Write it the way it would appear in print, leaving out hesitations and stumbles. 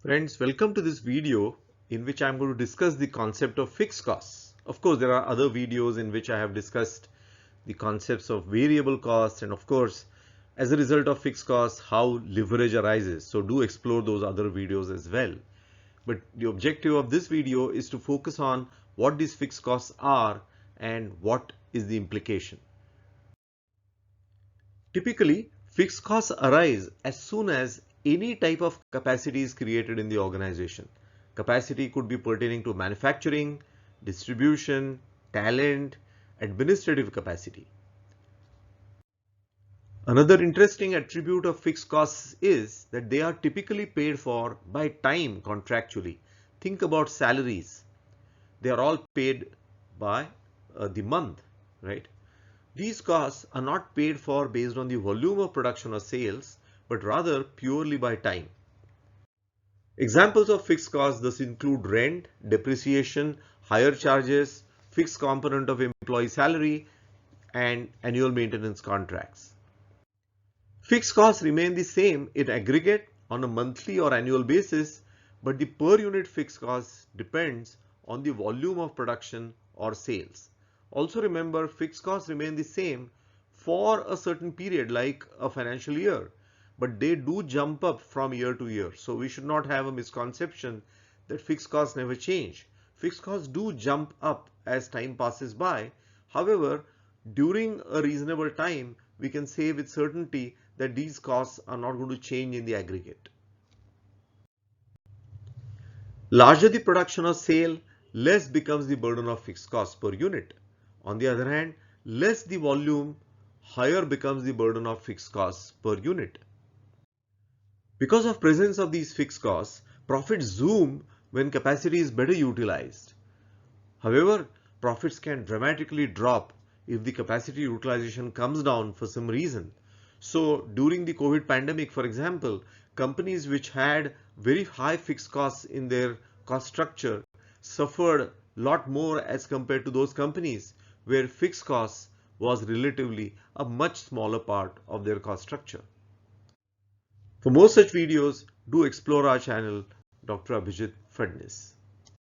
Friends, welcome to this video in which I'm going to discuss the concept of fixed costs. Of course, there are other videos in which I have discussed the concepts of variable costs and of course, as a result of fixed costs, how leverage arises. So do explore those other videos as well. But the objective of this video is to focus on what these fixed costs are and what is the implication. Typically, fixed costs arise as soon as any type of capacity is created in the organization. Capacity could be pertaining to manufacturing, distribution, talent, administrative capacity. Another interesting attribute of fixed costs is that they are typically paid for by time contractually. Think about salaries. They are all paid by the month, right? These costs are not paid for based on the volume of production or sales, but rather purely by time. Examples of fixed costs thus include rent, depreciation, hire charges, fixed component of employee salary, and annual maintenance contracts. Fixed costs remain the same in aggregate on a monthly or annual basis, but the per unit fixed cost depends on the volume of production or sales. Also remember, fixed costs remain the same for a certain period like a financial year, but they do jump up from year to year. So we should not have a misconception that fixed costs never change. Fixed costs do jump up as time passes by. However, during a reasonable time, we can say with certainty that these costs are not going to change in the aggregate. Larger the production or sale, less becomes the burden of fixed costs per unit. On the other hand, less the volume, higher becomes the burden of fixed costs per unit. Because of presence of these fixed costs, profits zoom when capacity is better utilized. However, profits can dramatically drop if the capacity utilization comes down for some reason. So during the COVID pandemic, for example, companies which had very high fixed costs in their cost structure suffered a lot more as compared to those companies where fixed costs was relatively a much smaller part of their cost structure. For more such videos, do explore our channel, Dr. Abhijit Fadnis.